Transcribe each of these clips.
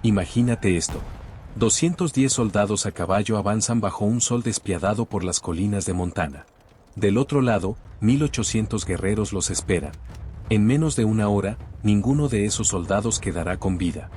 Imagínate esto. 210 soldados a caballo avanzan bajo un sol despiadado por las colinas de Montana. Del otro lado, 1800 guerreros los esperan. En menos de una hora, ninguno de esos soldados quedará con vida.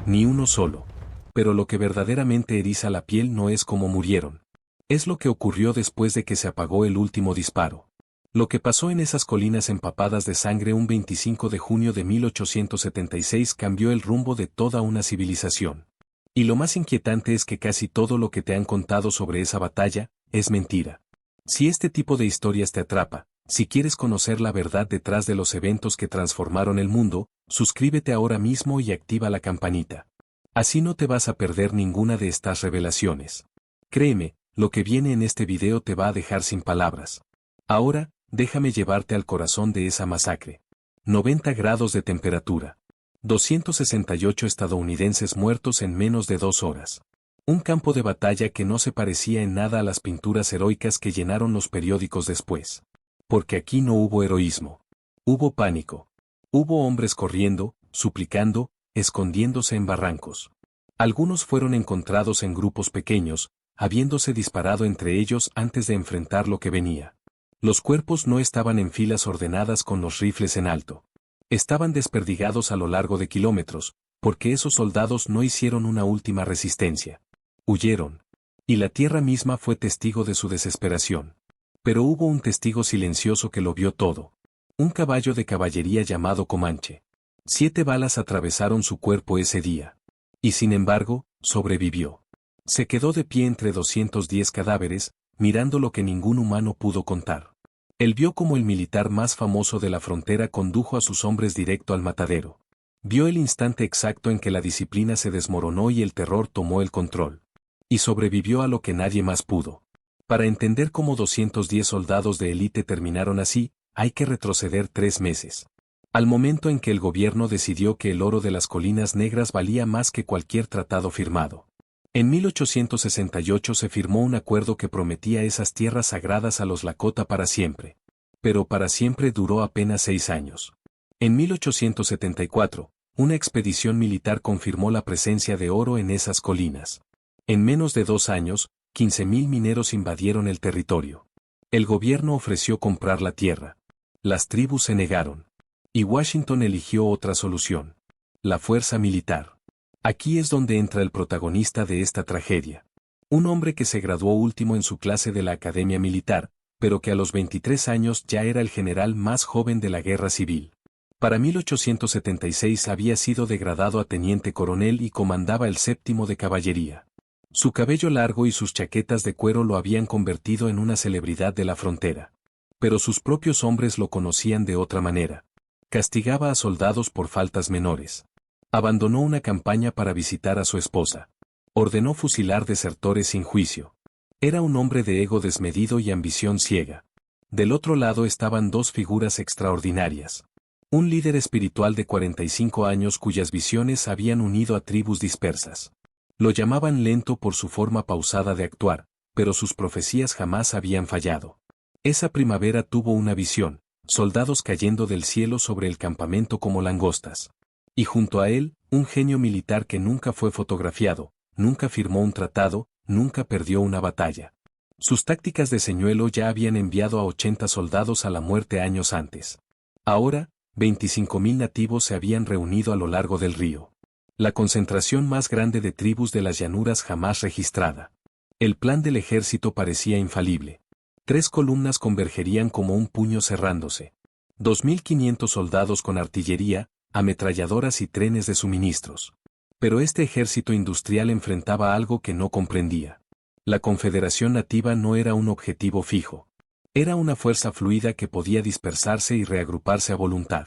Ni uno solo. Pero lo que verdaderamente eriza la piel no es cómo murieron. Es lo que ocurrió después de que se apagó el último disparo. Lo que pasó en esas colinas empapadas de sangre un 25 de junio de 1876 cambió el rumbo de toda una civilización. Y lo más inquietante es que casi todo lo que te han contado sobre esa batalla es mentira. Si este tipo de historias te atrapa, si quieres conocer la verdad detrás de los eventos que transformaron el mundo, suscríbete ahora mismo y activa la campanita. Así no te vas a perder ninguna de estas revelaciones. Créeme, lo que viene en este video te va a dejar sin palabras. Ahora, déjame llevarte al corazón de esa masacre. 90 grados de temperatura. 268 estadounidenses muertos en menos de 2 horas. Un campo de batalla que no se parecía en nada a las pinturas heroicas que llenaron los periódicos después. Porque aquí no hubo heroísmo. Hubo pánico. Hubo hombres corriendo, suplicando, escondiéndose en barrancos. Algunos fueron encontrados en grupos pequeños, habiéndose disparado entre ellos antes de enfrentar lo que venía. Los cuerpos no estaban en filas ordenadas con los rifles en alto. Estaban desperdigados a lo largo de kilómetros, porque esos soldados no hicieron una última resistencia. Huyeron. Y la tierra misma fue testigo de su desesperación. Pero hubo un testigo silencioso que lo vio todo. Un caballo de caballería llamado Comanche. 7 balas atravesaron su cuerpo ese día. Y sin embargo, sobrevivió. Se quedó de pie entre 210 cadáveres, mirando lo que ningún humano pudo contar. Él vio cómo el militar más famoso de la frontera condujo a sus hombres directo al matadero. Vio el instante exacto en que la disciplina se desmoronó y el terror tomó el control. Y sobrevivió a lo que nadie más pudo. Para entender cómo 210 soldados de élite terminaron así, hay que retroceder 3 meses. Al momento en que el gobierno decidió que el oro de las colinas negras valía más que cualquier tratado firmado. En 1868 se firmó un acuerdo que prometía esas tierras sagradas a los Lakota para siempre. Pero para siempre duró apenas 6 años. En 1874, una expedición militar confirmó la presencia de oro en esas colinas. En menos de 2 años, 15.000 mineros invadieron el territorio. El gobierno ofreció comprar la tierra. Las tribus se negaron. Y Washington eligió otra solución. La fuerza militar. Aquí es donde entra el protagonista de esta tragedia. Un hombre que se graduó último en su clase de la Academia Militar, pero que a los 23 años ya era el general más joven de la Guerra Civil. Para 1876 había sido degradado a teniente coronel y comandaba el 7º de caballería. Su cabello largo y sus chaquetas de cuero lo habían convertido en una celebridad de la frontera. Pero sus propios hombres lo conocían de otra manera. Castigaba a soldados por faltas menores. Abandonó una campaña para visitar a su esposa. Ordenó fusilar desertores sin juicio. Era un hombre de ego desmedido y ambición ciega. Del otro lado estaban 2 figuras extraordinarias. Un líder espiritual de 45 años cuyas visiones habían unido a tribus dispersas. Lo llamaban lento por su forma pausada de actuar, pero sus profecías jamás habían fallado. Esa primavera tuvo una visión, soldados cayendo del cielo sobre el campamento como langostas. Y junto a él, un genio militar que nunca fue fotografiado, nunca firmó un tratado, nunca perdió una batalla. Sus tácticas de señuelo ya habían enviado a 80 soldados a la muerte años antes. Ahora, 25.000 nativos se habían reunido a lo largo del río. La concentración más grande de tribus de las llanuras jamás registrada. El plan del ejército parecía infalible. 3 columnas convergerían como un puño cerrándose. 2.500 soldados con artillería, ametralladoras y trenes de suministros. Pero este ejército industrial enfrentaba algo que no comprendía. La Confederación Nativa no era un objetivo fijo. Era una fuerza fluida que podía dispersarse y reagruparse a voluntad.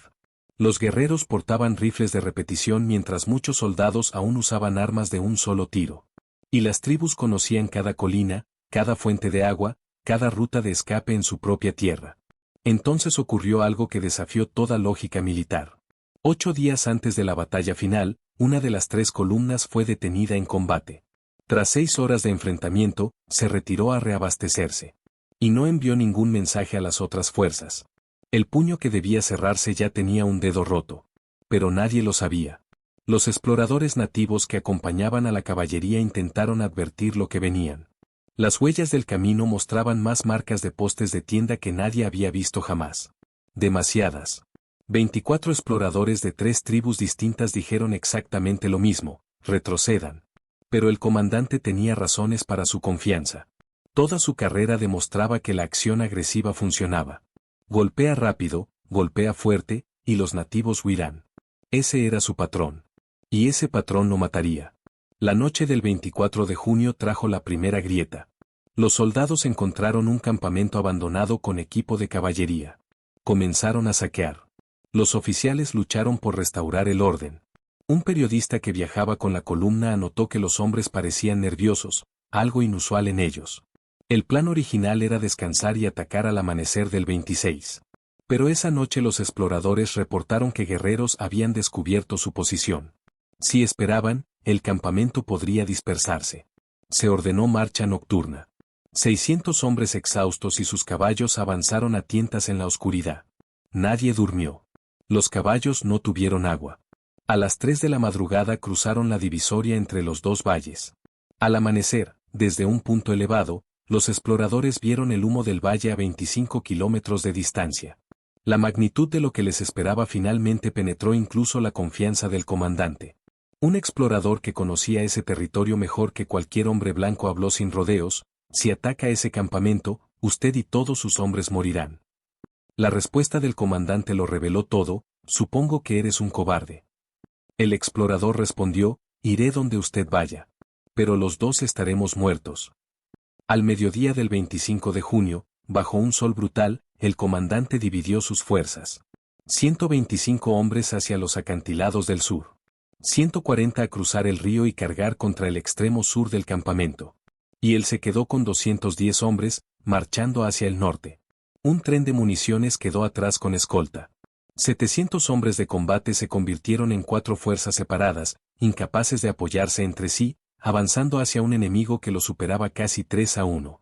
Los guerreros portaban rifles de repetición mientras muchos soldados aún usaban armas de un solo tiro. Y las tribus conocían cada colina, cada fuente de agua, cada ruta de escape en su propia tierra. Entonces ocurrió algo que desafió toda lógica militar. 8 días antes de la batalla final, una de las 3 columnas fue detenida en combate. Tras 6 horas de enfrentamiento, se retiró a reabastecerse. Y no envió ningún mensaje a las otras fuerzas. El puño que debía cerrarse ya tenía un dedo roto. Pero nadie lo sabía. Los exploradores nativos que acompañaban a la caballería intentaron advertir lo que venían. Las huellas del camino mostraban más marcas de postes de tienda que nadie había visto jamás. Demasiadas. 24 exploradores de 3 tribus distintas dijeron exactamente lo mismo: retrocedan. Pero el comandante tenía razones para su confianza. Toda su carrera demostraba que la acción agresiva funcionaba. Golpea rápido, golpea fuerte, y los nativos huirán. Ese era su patrón. Y ese patrón lo mataría. La noche del 24 de junio trajo la primera grieta. Los soldados encontraron un campamento abandonado con equipo de caballería. Comenzaron a saquear. Los oficiales lucharon por restaurar el orden. Un periodista que viajaba con la columna anotó que los hombres parecían nerviosos, algo inusual en ellos. El plan original era descansar y atacar al amanecer del 26. Pero esa noche los exploradores reportaron que guerreros habían descubierto su posición. Si esperaban, el campamento podría dispersarse. Se ordenó marcha nocturna. 600 hombres exhaustos y sus caballos avanzaron a tientas en la oscuridad. Nadie durmió. Los caballos no tuvieron agua. A las 3 de la madrugada cruzaron la divisoria entre los dos valles. Al amanecer, desde un punto elevado, los exploradores vieron el humo del valle a 25 kilómetros de distancia. La magnitud de lo que les esperaba finalmente penetró incluso la confianza del comandante. Un explorador que conocía ese territorio mejor que cualquier hombre blanco habló sin rodeos: si ataca ese campamento, usted y todos sus hombres morirán. La respuesta del comandante lo reveló todo: supongo que eres un cobarde. El explorador respondió: iré donde usted vaya. Pero los dos estaremos muertos. Al mediodía del 25 de junio, bajo un sol brutal, el comandante dividió sus fuerzas. 125 hombres hacia los acantilados del sur. 140 a cruzar el río y cargar contra el extremo sur del campamento. Y él se quedó con 210 hombres, marchando hacia el norte. Un tren de municiones quedó atrás con escolta. 700 hombres de combate se convirtieron en 4 fuerzas separadas, incapaces de apoyarse entre sí, avanzando hacia un enemigo que lo superaba casi 3-1.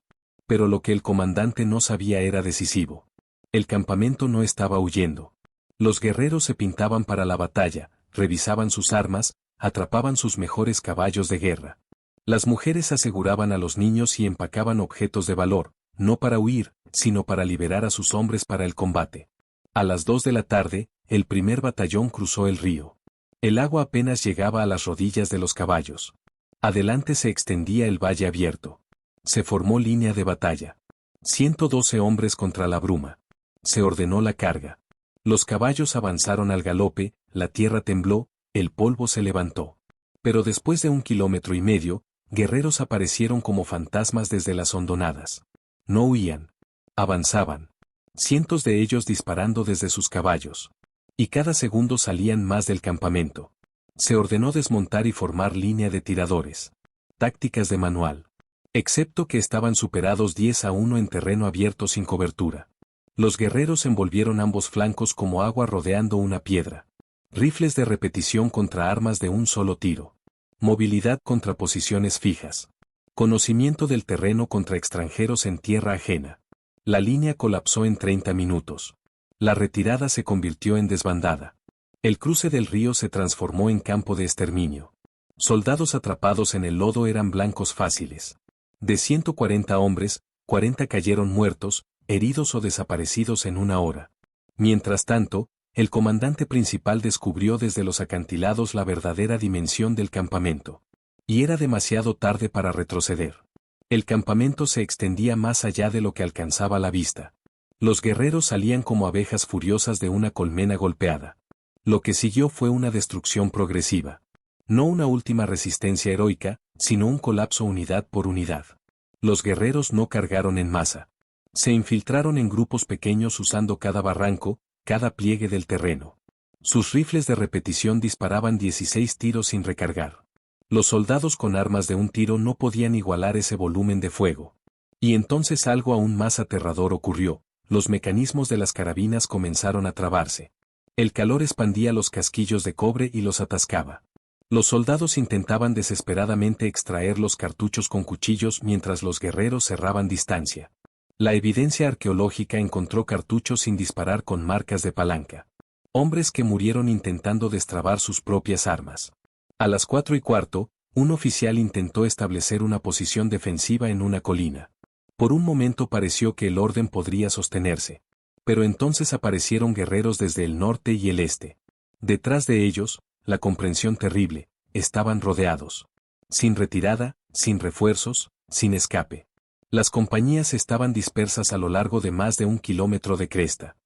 Pero lo que el comandante no sabía era decisivo. El campamento no estaba huyendo. Los guerreros se pintaban para la batalla, revisaban sus armas, atrapaban sus mejores caballos de guerra. Las mujeres aseguraban a los niños y empacaban objetos de valor, no para huir, sino para liberar a sus hombres para el combate. A las 2 de la tarde, el primer batallón cruzó el río. El agua apenas llegaba a las rodillas de los caballos. Adelante se extendía el valle abierto. Se formó línea de batalla. 112 hombres contra la bruma. Se ordenó la carga. Los caballos avanzaron al galope, la tierra tembló, el polvo se levantó. Pero después de 1,5 kilómetros, guerreros aparecieron como fantasmas desde las hondonadas. No huían. Avanzaban. Cientos de ellos disparando desde sus caballos. Y cada segundo salían más del campamento. Se ordenó desmontar y formar línea de tiradores. Tácticas de manual. Excepto que estaban superados 10-1 en terreno abierto sin cobertura. Los guerreros envolvieron ambos flancos como agua rodeando una piedra. Rifles de repetición contra armas de un solo tiro. Movilidad contra posiciones fijas. Conocimiento del terreno contra extranjeros en tierra ajena. La línea colapsó en 30 minutos. La retirada se convirtió en desbandada. El cruce del río se transformó en campo de exterminio. Soldados atrapados en el lodo eran blancos fáciles. De 140 hombres, 40 cayeron muertos, heridos o desaparecidos en una hora. Mientras tanto, el comandante principal descubrió desde los acantilados la verdadera dimensión del campamento. Y era demasiado tarde para retroceder. El campamento se extendía más allá de lo que alcanzaba la vista. Los guerreros salían como abejas furiosas de una colmena golpeada. Lo que siguió fue una destrucción progresiva. No una última resistencia heroica, sino un colapso unidad por unidad. Los guerreros no cargaron en masa. Se infiltraron en grupos pequeños usando cada barranco, cada pliegue del terreno. Sus rifles de repetición disparaban 16 tiros sin recargar. Los soldados con armas de un tiro no podían igualar ese volumen de fuego. Y entonces algo aún más aterrador ocurrió: los mecanismos de las carabinas comenzaron a trabarse. El calor expandía los casquillos de cobre y los atascaba. Los soldados intentaban desesperadamente extraer los cartuchos con cuchillos mientras los guerreros cerraban distancia. La evidencia arqueológica encontró cartuchos sin disparar con marcas de palanca. Hombres que murieron intentando destrabar sus propias armas. A las 4:15, un oficial intentó establecer una posición defensiva en una colina. Por un momento pareció que el orden podría sostenerse. Pero entonces aparecieron guerreros desde el norte y el este. Detrás de ellos, la comprensión terrible, estaban rodeados. Sin retirada, sin refuerzos, sin escape. Las compañías estaban dispersas a lo largo de más de 1 kilómetro de cresta.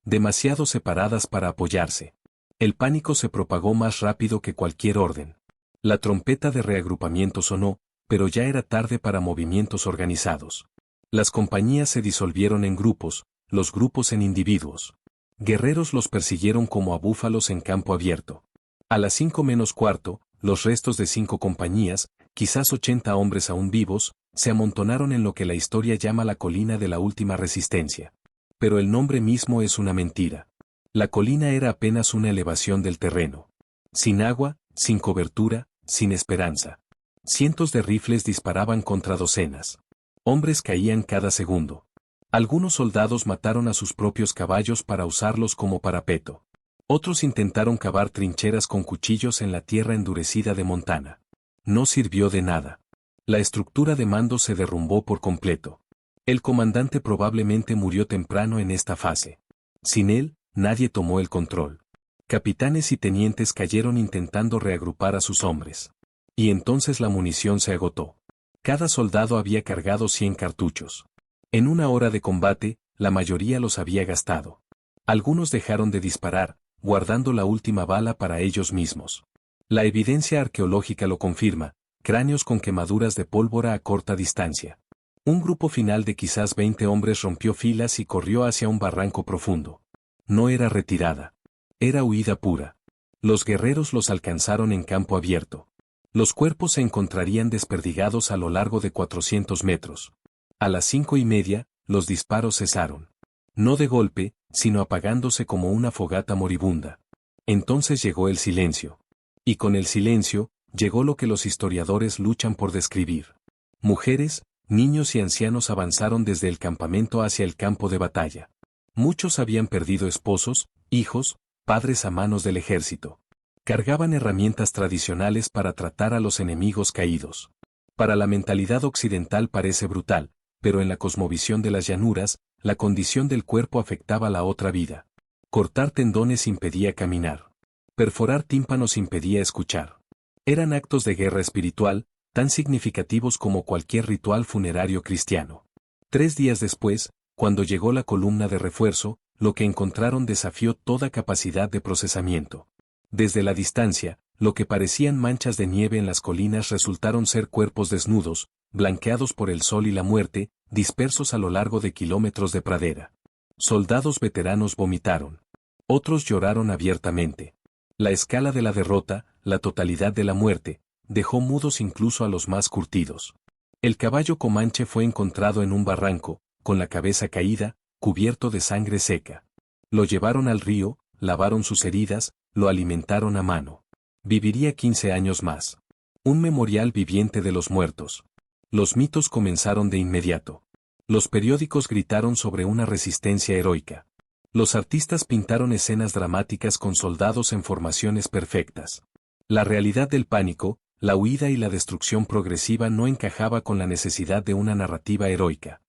Demasiado separadas para apoyarse. El pánico se propagó más rápido que cualquier orden. La trompeta de reagrupamiento sonó, pero ya era tarde para movimientos organizados. Las compañías se disolvieron en grupos, los grupos en individuos. Guerreros los persiguieron como a búfalos en campo abierto. A las 5:15, los restos de 5 compañías, quizás 80 hombres aún vivos, se amontonaron en lo que la historia llama la colina de la última resistencia. Pero el nombre mismo es una mentira. La colina era apenas una elevación del terreno. Sin agua, sin cobertura, sin esperanza. Cientos de rifles disparaban contra docenas. Hombres caían cada segundo. Algunos soldados mataron a sus propios caballos para usarlos como parapeto. Otros intentaron cavar trincheras con cuchillos en la tierra endurecida de Montana. No sirvió de nada. La estructura de mando se derrumbó por completo. El comandante probablemente murió temprano en esta fase. Sin él, nadie tomó el control. Capitanes y tenientes cayeron intentando reagrupar a sus hombres. Y entonces la munición se agotó. Cada soldado había cargado 100 cartuchos. En una hora de combate, la mayoría los había gastado. Algunos dejaron de disparar, guardando la última bala para ellos mismos. La evidencia arqueológica lo confirma, cráneos con quemaduras de pólvora a corta distancia. Un grupo final de quizás 20 hombres rompió filas y corrió hacia un barranco profundo. No era retirada. Era huida pura. Los guerreros los alcanzaron en campo abierto. Los cuerpos se encontrarían desperdigados a lo largo de 400 metros. A las 5:30, los disparos cesaron. No de golpe, sino apagándose como una fogata moribunda. Entonces llegó el silencio. Y con el silencio, llegó lo que los historiadores luchan por describir. Mujeres, niños y ancianos avanzaron desde el campamento hacia el campo de batalla. Muchos habían perdido esposos, hijos, padres a manos del ejército. Cargaban herramientas tradicionales para tratar a los enemigos caídos. Para la mentalidad occidental parece brutal, pero en la cosmovisión de las llanuras, la condición del cuerpo afectaba la otra vida. Cortar tendones impedía caminar. Perforar tímpanos impedía escuchar. Eran actos de guerra espiritual, tan significativos como cualquier ritual funerario cristiano. 3 días después, cuando llegó la columna de refuerzo, lo que encontraron desafió toda capacidad de procesamiento. Desde la distancia, lo que parecían manchas de nieve en las colinas resultaron ser cuerpos desnudos, blanqueados por el sol y la muerte, dispersos a lo largo de kilómetros de pradera. Soldados veteranos vomitaron. Otros lloraron abiertamente. La escala de la derrota, la totalidad de la muerte, dejó mudos incluso a los más curtidos. El caballo comanche fue encontrado en un barranco, con la cabeza caída, cubierto de sangre seca. Lo llevaron al río, lavaron sus heridas, lo alimentaron a mano. Viviría 15 años más. Un memorial viviente de los muertos. Los mitos comenzaron de inmediato. Los periódicos gritaron sobre una resistencia heroica. Los artistas pintaron escenas dramáticas con soldados en formaciones perfectas. La realidad del pánico, la huida y la destrucción progresiva no encajaba con la necesidad de una narrativa heroica.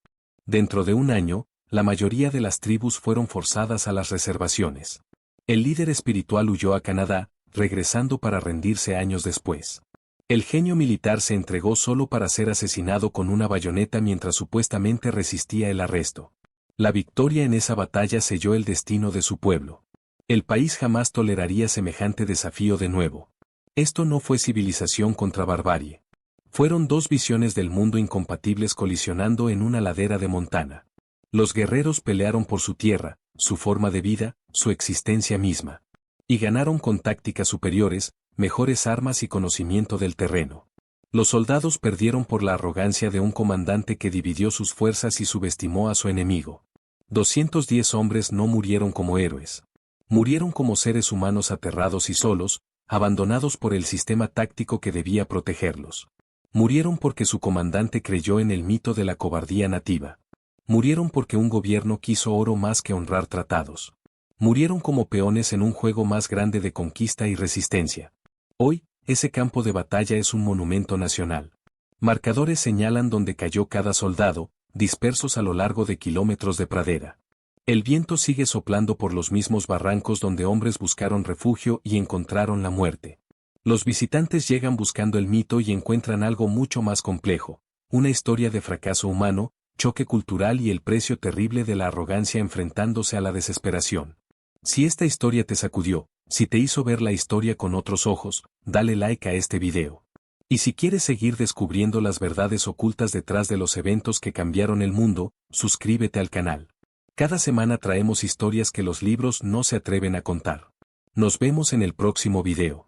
Dentro de un año, la mayoría de las tribus fueron forzadas a las reservaciones. El líder espiritual huyó a Canadá, regresando para rendirse años después. El genio militar se entregó solo para ser asesinado con una bayoneta mientras supuestamente resistía el arresto. La victoria en esa batalla selló el destino de su pueblo. El país jamás toleraría semejante desafío de nuevo. Esto no fue civilización contra barbarie. Fueron 2 visiones del mundo incompatibles colisionando en una ladera de Montana. Los guerreros pelearon por su tierra, su forma de vida, su existencia misma. Y ganaron con tácticas superiores, mejores armas y conocimiento del terreno. Los soldados perdieron por la arrogancia de un comandante que dividió sus fuerzas y subestimó a su enemigo. 210 hombres no murieron como héroes. Murieron como seres humanos aterrados y solos, abandonados por el sistema táctico que debía protegerlos. Murieron porque su comandante creyó en el mito de la cobardía nativa. Murieron porque un gobierno quiso oro más que honrar tratados. Murieron como peones en un juego más grande de conquista y resistencia. Hoy, ese campo de batalla es un monumento nacional. Marcadores señalan dónde cayó cada soldado, dispersos a lo largo de kilómetros de pradera. El viento sigue soplando por los mismos barrancos donde hombres buscaron refugio y encontraron la muerte. Los visitantes llegan buscando el mito y encuentran algo mucho más complejo, una historia de fracaso humano, choque cultural y el precio terrible de la arrogancia enfrentándose a la desesperación. Si esta historia te sacudió, si te hizo ver la historia con otros ojos, dale like a este video. Y si quieres seguir descubriendo las verdades ocultas detrás de los eventos que cambiaron el mundo, suscríbete al canal. Cada semana traemos historias que los libros no se atreven a contar. Nos vemos en el próximo video.